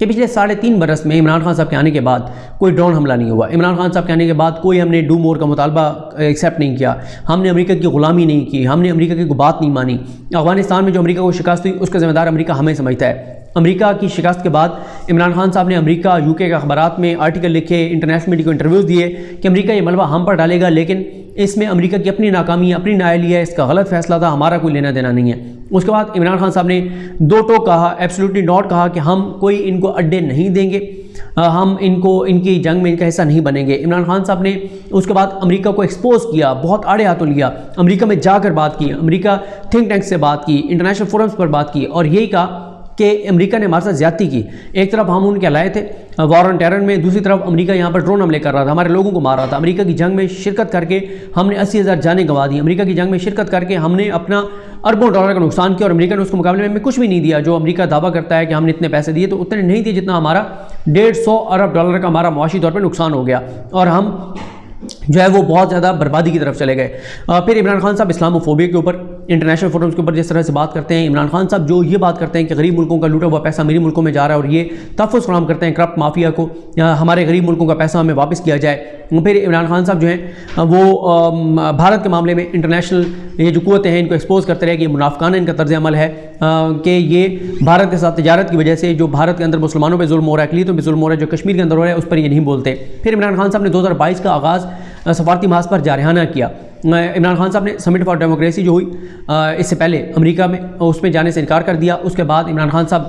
کہ پچھلے 3.5 برس میں عمران خان صاحب کے آنے کے بعد کوئی ڈرون حملہ نہیں ہوا، عمران خان صاحب کے آنے کے بعد کوئی ہم نے ڈو مور کا مطالبہ ایکسیپٹ نہیں کیا، ہم نے امریکہ کی غلامی نہیں کی، ہم نے امریکہ کی کوئی بات نہیں مانی۔ افغانستان میں جو امریکہ کو شکست ہوئی اس کا ذمہ دار امریکہ ہمیں سمجھتا ہے۔ امریکہ کی شکست کے بعد عمران خان صاحب نے امریکہ UK کے اخبارات میں آرٹیکل لکھے، انٹرنیشنل میڈیا کو انٹرویوز دیے کہ امریکہ یہ ملبہ ہم پر ڈالے گا، لیکن اس میں امریکہ کی اپنی ناکامی ہے، اپنی نااہلی ہے، اس کا غلط فیصلہ تھا، ہمارا کوئی لینا دینا نہیں ہے۔ اس کے بعد عمران خان صاحب نے 2 ٹوک کہا، ایبسلیوٹلی ناٹ کہا کہ ہم کوئی ان کو اڈے نہیں دیں گے، ہم ان کی جنگ میں ان کا حصہ نہیں بنیں گے۔ عمران خان صاحب نے اس کے بعد امریکہ کو ایکسپوز کیا، بہت آڑے ہاتھوں لیا، امریکہ میں جا کر بات کی، امریکہ تھنک ٹینک سے بات کی، انٹرنیشنل فورمز پر بات کی، اور یہی کہا کہ امریکہ نے ہمارے ساتھ زیادتی کی۔ ایک طرف ہم ان کے لائے تھے وار آن ٹیرر میں، دوسری طرف امریکہ یہاں پر ڈرون حملے کر رہا تھا، ہمارے لوگوں کو مار رہا تھا۔ امریکہ کی جنگ میں شرکت کر کے ہم نے 80,000 جانیں گنوا دی، امریکہ کی جنگ میں شرکت کر کے ہم نے اپنا اربوں ڈالر کا نقصان کیا، اور امریکہ نے اس کے مقابلے میں ہمیں کچھ بھی نہیں دیا۔ جو امریکہ دعویٰ کرتا ہے کہ ہم نے اتنے پیسے دیے، تو اتنے نہیں دیے جتنا ہمارا 150 ارب ڈالر کا ہمارا معاشی طور پہ نقصان ہو گیا، اور ہم جو ہے وہ بہت زیادہ بربادی کی طرف چلے گئے۔ پھر عمران خان صاحب اسلام و فوبیا کے اوپر، انٹرنیشنل فورمز کے اوپر جس طرح سے بات کرتے ہیں، عمران خان صاحب جو یہ بات کرتے ہیں کہ غریب ملکوں کا لوٹا ہوا پیسہ میری ملکوں میں جا رہا ہے، اور یہ تحفظ فراہم کرتے ہیں کرپٹ مافیا کو، ہمارے غریب ملکوں کا پیسہ ہمیں واپس کیا جائے۔ پھر عمران خان صاحب جو ہیں وہ بھارت کے معاملے میں انٹرنیشنل یہ جو قوتیں ہیں ان کو ایکسپوز کرتے رہے کہ یہ منافقانہ ان کا طرز عمل ہے، کہ یہ بھارت کے ساتھ تجارت کی وجہ سے جو بھارت کے اندر مسلمانوں پہ ظلم ہو رہا ہے، اقلیتوں پہ ظلم ہو رہا ہے، جو کشمیر کے اندر ہو رہا ہے، اس پر یہ نہیں بولتے۔ پھر عمران خان صاحب نے 2022 کا آغاز سفارتی محاذ پر جارحانہ کیا۔ عمران خان صاحب نے سمٹ فار ڈیموکریسی جو ہوئی اس سے پہلے امریکہ میں، اس میں جانے سے انکار کر دیا۔ اس کے بعد عمران خان صاحب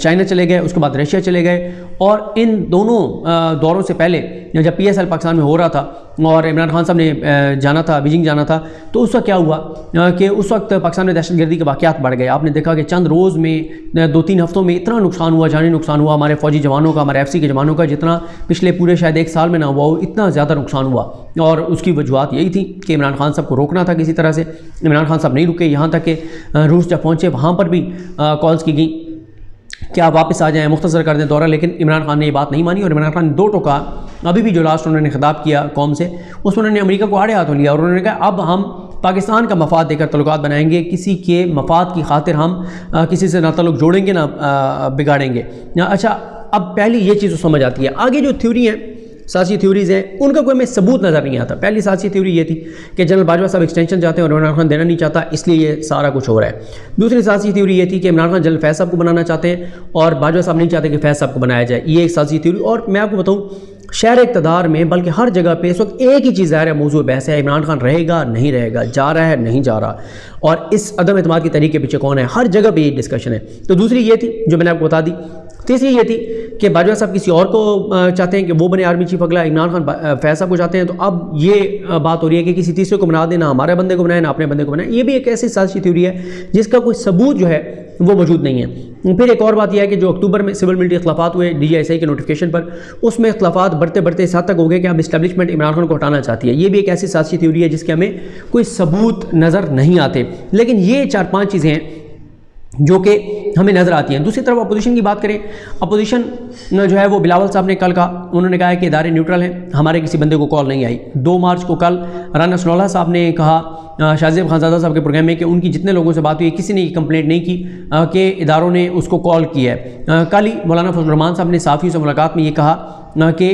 چائنا چلے گئے، اس کے بعد رشیا چلے گئے، اور ان دونوں دوروں سے پہلے جب PSL پاکستان میں ہو رہا تھا اور عمران خان صاحب نے جانا تھا، بیجنگ جانا تھا، تو اس وقت کیا ہوا کہ اس وقت پاکستان میں دہشت گردی کے واقعات بڑھ گئے۔ آپ نے دیکھا کہ چند روز میں 2-3 ہفتوں میں اتنا نقصان ہوا، جانی نقصان ہوا ہمارے فوجی جوانوں کا، ہمارے FC کے جوانوں کا، جتنا پچھلے پورے شاید 1 سال میں نہ ہوا ہو، اتنا زیادہ نقصان ہوا۔ اور اس کی وجوہات یہی تھی کہ عمران خان صاحب کو روکنا تھا کسی طرح سے۔ عمران خان صاحب نہیں رکے، یہاں تک کہ روس جب پہنچے وہاں پر بھی کالز کی گئیں کہ آپ واپس آ جائیں، مختصر کر دیں دورہ، لیکن عمران خان نے یہ بات نہیں مانی، اور عمران خان نے 2 ٹوکا ابھی بھی جو لاسٹ انہوں نے خطاب کیا قوم سے، اس میں انہوں نے امریکہ کو آڑے ہاتھوں لیا، اور انہوں نے کہا اب ہم پاکستان کا مفاد دے کر تعلقات بنائیں گے، کسی کے مفاد کی خاطر ہم کسی سے نہ تعلق جوڑیں گے نہ بگاڑیں گے۔ اچھا، اب پہلی یہ چیز سمجھ آتی ہے۔ آگے جو تھیوری ہیں، سیاسی تھیوریز ہیں، ان کا کوئی ہمیں ثبوت نظر نہیں آتا۔ پہلی سیاسی تھیوری یہ تھی کہ جنرل باجوہ صاحب ایکسٹینشن چاہتے ہیں اور عمران خان دینا نہیں چاہتا، اس لیے یہ سارا کچھ ہو رہا ہے۔ دوسری سیاسی تھیوری یہ تھی کہ عمران خان جنرل فیض صاحب کو بنانا چاہتے ہیں اور باجوہ صاحب نہیں چاہتے کہ فیض صاحب کو بنایا جائے، یہ ایک سیاسی تھیوری۔ اور میں آپ کو بتاؤں، شہر اقتدار میں بلکہ ہر جگہ پہ اس وقت ایک ہی چیز ظاہر ہے، موضوع بحث ہے، عمران خان رہے گا نہیں رہے گا، جا رہا ہے نہیں جا رہا، اور اس عدم اعتماد کی تحریک کے پیچھے کون ہے، ہر جگہ پہ یہ ڈسکشن ہے۔ تو دوسری یہ تھی جو میں نے آپ کو بتا دی۔ تیسری یہ تھی کہ باجوہ صاحب کسی اور کو چاہتے ہیں کہ وہ بنے آرمی چیف اگلا، عمران خان فیض صاحب کو چاہتے ہیں، تو اب یہ بات ہو رہی ہے کہ کسی تیسرے کو بنا دیں، نہ ہمارے بندے کو بنائیں نہ اپنے بندے کو بنائیں۔ یہ بھی ایک ایسی سازشی تھیوری ہے جس کا کوئی ثبوت جو ہے وہ موجود نہیں ہے۔ پھر ایک اور بات یہ ہے کہ جو اکتوبر میں سول ملٹری اختلافات ہوئے DGSI کے نوٹیفیکیشن پر، اس میں اختلافات بڑھتے بڑھتے اس حد تک ہو گئے کہ اب اسٹیبلشمنٹ عمران خان کو ہٹانا چاہتی ہے۔ یہ بھی ایک ایسی سازشی تھیوری ہے جس کے ہمیں کوئی ثبوت نظر نہیں آتے، لیکن یہ 4-5 چیزیں ہیں جو کہ ہمیں نظر آتی ہیں۔ دوسری طرف اپوزیشن کی بات کریں، اپوزیشن جو ہے وہ بلاول صاحب نے کل کہا، انہوں نے کہا کہ ادارے نیوٹرل ہیں، ہمارے کسی بندے کو کال نہیں آئی۔ 2 مارچ کو کل رانا سنولا صاحب نے کہا شاہزیب خانزادہ صاحب کے پروگرام میں کہ ان کی جتنے لوگوں سے بات ہوئی کسی نے یہ کمپلینٹ نہیں کی کہ اداروں نے اس کو کال کی ہے۔ کل ہی مولانا فضل الرحمان صاحب نے صحافیوں سے ملاقات میں یہ کہا کہ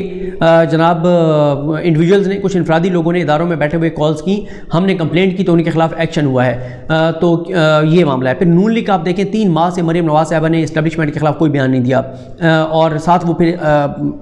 جناب انڈیویجولز نے، کچھ انفرادی لوگوں نے اداروں میں بیٹھے ہوئے کالز کی، ہم نے کمپلینٹ کی تو ان کے خلاف ایکشن ہوا ہے، تو یہ معاملہ ہے۔ پھر نون لیگ آپ دیکھیں 3 ماہ سے مریم نواز صاحبہ نے اسٹیبلشمنٹ کے خلاف کوئی بیان نہیں دیا، اور ساتھ وہ پھر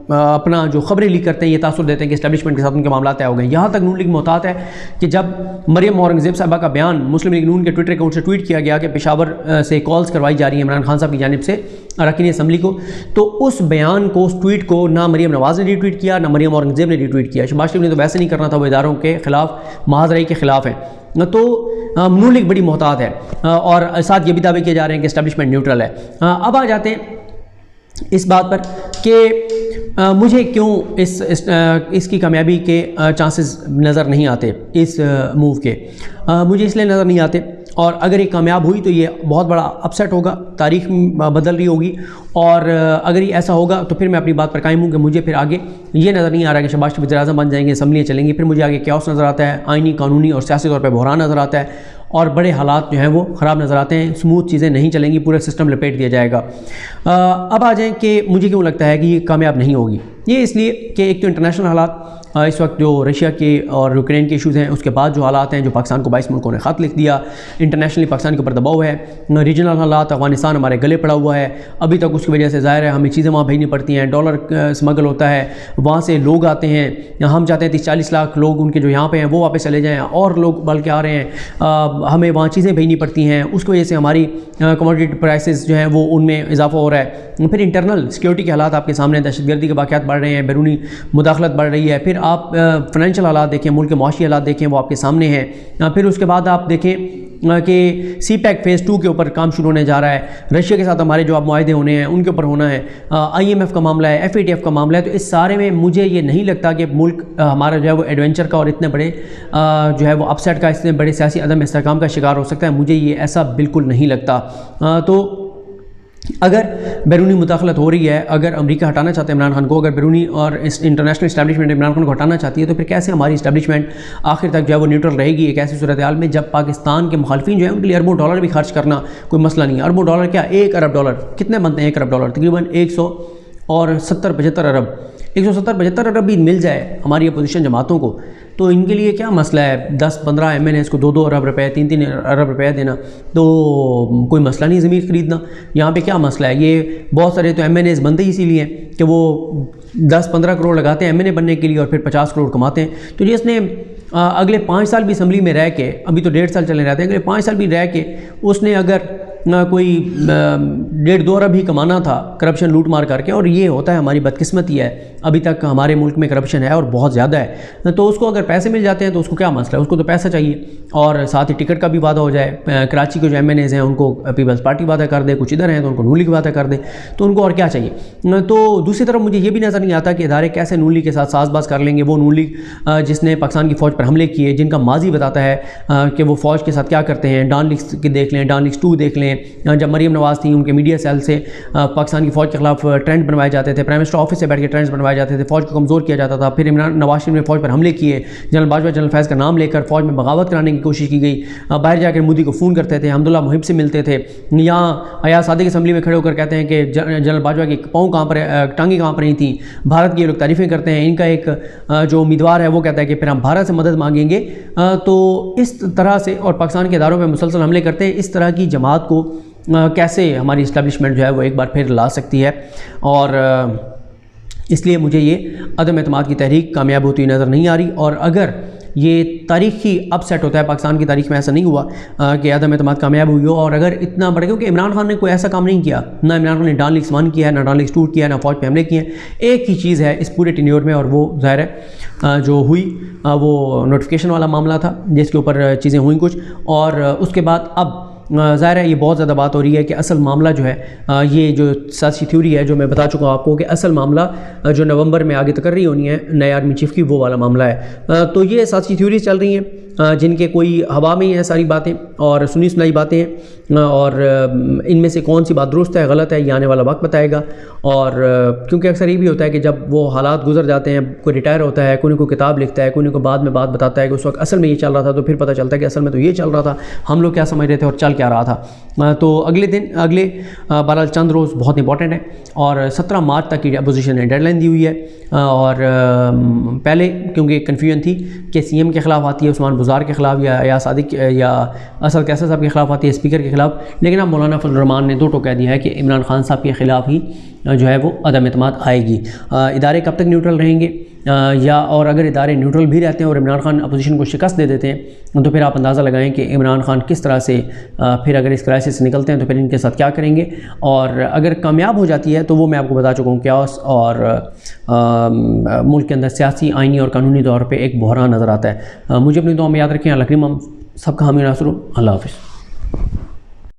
اپنا جو خبریں لیک کرتے ہیں یہ تاثر دیتے ہیں کہ اسٹیبلشمنٹ کے ساتھ ان کے معاملات طے ہو گئے۔ یہاں تک نون لیگ محتاط ہے کہ جب مریم اورنگزیب صاحبہ کا بیان مسلم لیگ نون کے ٹویٹر اکاؤنٹ سے ٹویٹ کیا گیا کہ پشاور سے کالز کروائی جا رہی ہیں عمران خان صاحب کی جانب سے اراکین اسمبلی کو، تو اس بیان کو، اس ٹویٹ کو نہ مریم نواز نے ری ٹویٹ کیا نہ مریم اورنگزیب نے ری ٹویٹ کیا۔ شہباز شریف نے تو ویسے نہیں کرنا تھا، وہ اداروں کے خلاف محاذ رئی کے خلاف ہیں، تو نون لیگ بڑی محتاط ہے، اور ساتھ یہ بھی دعوے کیے جا رہے ہیں کہ اسٹیبلشمنٹ نیوٹرل ہے۔ اب آ جاتے ہیں اس بات پر کہ مجھے کیوں اس کی کامیابی کے چانسز نظر نہیں آتے، اس موو کے مجھے اس لیے نظر نہیں آتے، اور اگر یہ کامیاب ہوئی تو یہ بہت بڑا اپسیٹ ہوگا، تاریخ بدل رہی ہوگی، اور اگر یہ ایسا ہوگا تو پھر میں اپنی بات پر قائم ہوں کہ مجھے پھر آگے یہ نظر نہیں آ رہا کہ شہباز شریف وزیر اعظم بن جائیں گے، اسمبلیاں چلیں گی، پھر مجھے آگے کیوس نظر آتا ہے، آئینی، قانونی اور سیاسی طور پہ بحران نظر آتا ہے، اور بڑے حالات جو ہیں وہ خراب نظر آتے ہیں، سموتھ چیزیں نہیں چلیں گی، پورا سسٹم لپیٹ دیا جائے گا۔ اب آ جائیں کہ مجھے کیوں لگتا ہے کہ یہ کامیاب نہیں ہوگی۔ یہ اس لیے کہ ایک تو انٹرنیشنل حالات اس وقت جو رشیا کے اور یوکرین کے ایشوز ہیں، اس کے بعد جو حالات ہیں جو پاکستان کو 22 ملکوں نے خط لکھ دیا، انٹرنیشنلی پاکستان کے اوپر دباؤ ہے، ریجنل حالات، افغانستان ہمارے گلے پڑا ہوا ہے ابھی تک، اس کی وجہ سے ظاہر ہے ہمیں چیزیں وہاں بھیجنی پڑتی ہیں، ڈالر اسمگل ہوتا ہے، وہاں سے لوگ آتے ہیں، ہم چاہتے ہیں 30-40 لاکھ لوگ ان کے جو یہاں پہ ہیں وہ واپس چلے جائیں، اور لوگ بلکہ آ رہے ہیں، ہمیں وہاں چیزیں بھیجنی پڑتی ہیں، اس کی وجہ سے ہماری کموڈیٹی پرائسز جو ہیں وہ ان میں اضافہ ہو رہا ہے۔ پھر انٹرنل سیکیورٹی کے حالات آپ کے سامنے، دہشت گردی کے واقعات بڑھ رہے ہیں، بیرونی مداخلت بڑھ رہی ہے، پھر آپ فائنینشیل حالات دیکھیں، ملک کے معاشی حالات دیکھیں، وہ آپ کے سامنے ہیں۔ پھر اس کے بعد آپ دیکھیں کہ سی پیک فیز 2 کے اوپر کام شروع ہونے جا رہا ہے، رشیا کے ساتھ ہمارے جو اب معاہدے ہونے ہیں ان کے اوپر ہونا ہے، IMF کا معاملہ ہے، FATF کا معاملہ ہے۔ تو اس سارے میں مجھے یہ نہیں لگتا کہ ملک ہمارا جو ہے وہ ایڈونچر کا اور اتنے بڑے جو ہے وہ اپ سیٹ کا، اتنے بڑے سیاسی عدم استحکام کا شکار ہو سکتا ہے، مجھے یہ ایسا بالکل نہیں لگتا۔ تو اگر بیرونی مداخلت ہو رہی ہے، اگر امریکہ ہٹانا چاہتے ہیں عمران خان کو، اگر بیرونی اور انٹرنیشنل اسٹیبلشمنٹ عمران خان کو ہٹانا چاہتی ہے، تو پھر کیسے ہماری اسٹیبلشمنٹ آخر تک جو ہے وہ نیوٹرل رہے گی ایک ایسی صورتحال میں جب پاکستان کے مخالفین جو ہیں ان کے لیے اربوں ڈالر بھی خرچ کرنا کوئی مسئلہ نہیں ہے۔ اربوں ڈالر کیا، 1 ارب ڈالر کتنے بنتے ہیں؟ 1 ارب ڈالر تقریباً 170-75 ارب، 170-75 ارب بھی مل جائے ہماری اپوزیشن جماعتوں کو، تو ان کے لیے کیا مسئلہ ہے 10-15 MNAs کو 2-2 ارب روپے 3-3 ارب روپے دینا، تو کوئی مسئلہ نہیں زمین خریدنا۔ یہاں پہ کیا مسئلہ ہے؟ یہ بہت سارے تو MNAs بنتے ہی اسی لیے کہ وہ 10-15 کروڑ لگاتے ہیں MNA بننے کے لیے اور پھر 50 کروڑ کماتے ہیں۔ تو جس نے اگلے 5 سال بھی اسمبلی میں رہ کے، ابھی تو 1.5 سال چلے رہتے ہیں، اگلے 5 سال بھی رہ کے اس نے اگر کوئی 1.5-2 ارب ہی کمانا تھا کرپشن لوٹ مار کر کے، اور یہ ہوتا ہے ہماری بدقسمتی ہے، ابھی تک ہمارے ملک میں کرپشن ہے اور بہت زیادہ ہے، تو اس کو اگر پیسے مل جاتے ہیں تو اس کو کیا مسئلہ ہے؟ اس کو تو پیسہ چاہیے، اور ساتھ ہی ٹکٹ کا بھی وعدہ ہو جائے۔ کراچی کے جو MNAs ہیں ان کو پیپلز پارٹی وعدہ کر دے، کچھ ادھر ہیں تو ان کو نون لیگ وعدہ کر دے، تو ان کو اور کیا چاہیے؟ تو دوسری طرف مجھے یہ بھی نظر نہیں آتا کہ ادارے کیسے نون لیگ کے ساتھ ساز باز کر لیں گے۔ وہ نون لیگ جس نے پاکستان کی فوج پر حملے کیے، جن کا ماضی بتاتا ہے کہ وہ فوج کے ساتھ کیا کرتے ہیں، ڈان لیگز کے دیکھ لیں، ڈان لیگز 2 دیکھ لیں، جب مریم نواز تھیں ان کے میڈیا سیل سے پاکستان کی فوج کے خلاف ٹرینڈ بنوائے جاتے تھے، پرائم منسٹر آفس سے بیٹھ کے ٹرینڈز بنوائے جاتے تھے، فوج کو کمزور کیا جاتا تھا، پھر نواز شریف نے فوج پر حملے کیے، جنرل باجوہ جنرل فیض کا نام لے کر فوج میں بغاوت کرانے کی کوشش کی گئی، باہر جا کر مودی کو فون کرتے تھے، حمداللہ محب سے ملتے تھے، یہاں ایاز صادق اسمبلی میں کھڑے ہو کر کہتے ہیں کہ جنرل باجوہ کی پاؤں کہاں پر، ٹانگیں کہاں پر نہیں تھیں، بھارت کی یہ لوگ تعریفیں کرتے ہیں، ان کا ایک جو امیدوار ہے وہ کہتا ہے کہ پھر ہم بھارت سے مدد مانگیں گے۔ تو اس طرح سے اور پاکستان کے اداروں پہ مسلسل حملے کرتے ہیں، اس طرح کی جماعت کو کیسے ہماری اسٹیبلشمنٹ جو ہے وہ ایک بار پھر لا سکتی ہے؟ اور اس لیے مجھے یہ عدم اعتماد کی تحریک کامیاب ہوتی نظر نہیں آ رہی، اور اگر یہ تاریخی اپ سیٹ ہوتا ہے، پاکستان کی تاریخ میں ایسا نہیں ہوا کہ عدم اعتماد کامیاب ہوئی ہو، اور اگر اتنا بڑھ، کیونکہ عمران خان نے کوئی ایسا کام نہیں کیا، نہ عمران خان نے ڈان لیگز 1 کیا ہے، نہ ڈان لیگز 2 کیا ہے، نہ فوج پہ حملے کیے ہیں، ایک ہی چیز ہے اس پورے ٹینیور میں، اور وہ ظاہر ہے جو ہوئی وہ نوٹیفیکیشن والا معاملہ تھا جس کے اوپر چیزیں ہوئیں کچھ، اور اس کے بعد اب ظاہر ہے یہ بہت زیادہ بات ہو رہی ہے کہ اصل معاملہ جو ہے یہ جو سیاسی تھیوری ہے جو میں بتا چکا ہوں آپ کو کہ اصل معاملہ جو نومبر میں آگے تقرری ہونی ہے نئے آرمی چیف کی، وہ والا معاملہ ہے۔ تو یہ سیاسی تھیوریز چل رہی ہیں جن کے کوئی ہوا میں ہی ہیں ساری باتیں اور سنی سنائی باتیں ہیں، اور ان میں سے کون سی بات درست ہے غلط ہے یہ آنے والا وقت بتائے گا۔ اور کیونکہ اکثر یہ بھی ہوتا ہے کہ جب وہ حالات گزر جاتے ہیں، کوئی ریٹائر ہوتا ہے، کوئی کتاب لکھتا ہے، کوئی کو بعد میں بات بتاتا ہے کہ اس وقت اصل میں یہ چل رہا تھا، تو پھر پتہ چلتا ہے کہ اصل میں تو یہ چل رہا تھا، ہم لوگ کیا سمجھ رہے تھے اور چل کیا رہا تھا۔ تو اگلے بہرحال چند روز بہت امپورٹنٹ ہیں، اور 17 مارچ تک کی اپوزیشن نے ڈیڈ لائن دی ہوئی ہے، اور پہلے کیونکہ کنفیوژن تھی کہ CM کے خلاف آتی ہے، عثمان بزار کے خلاف، یا ایاز صادق یا اسد قیصر صاحب کے خلاف آتی ہے، اسپیکر کے خلاف، لیکن اب مولانا فضل الرحمان نے 2 ٹوک کہہ دیا ہے کہ عمران خان صاحب کے خلاف ہی جو ہے وہ عدم اعتماد آئے گی۔ ادارے کب تک نیوٹرل رہیں گے، یا اور اگر ادارے نیوٹرل بھی رہتے ہیں اور عمران خان اپوزیشن کو شکست دے دیتے ہیں، تو پھر آپ اندازہ لگائیں کہ عمران خان کس طرح سے پھر اگر اس کرائسس سے نکلتے ہیں تو پھر ان کے ساتھ کیا کریں گے، اور اگر کامیاب ہو جاتی ہے تو وہ میں آپ کو بتا چکا ہوں کیاس اور ملک کے اندر سیاسی، آئینی اور قانونی طور پہ ایک بحران نظر آتا ہے۔ مجھے اپنی دعا میں یاد رکھیں، اللہ کریم ہم سب کا حامی ناصر ہو۔ اللہ حافظ۔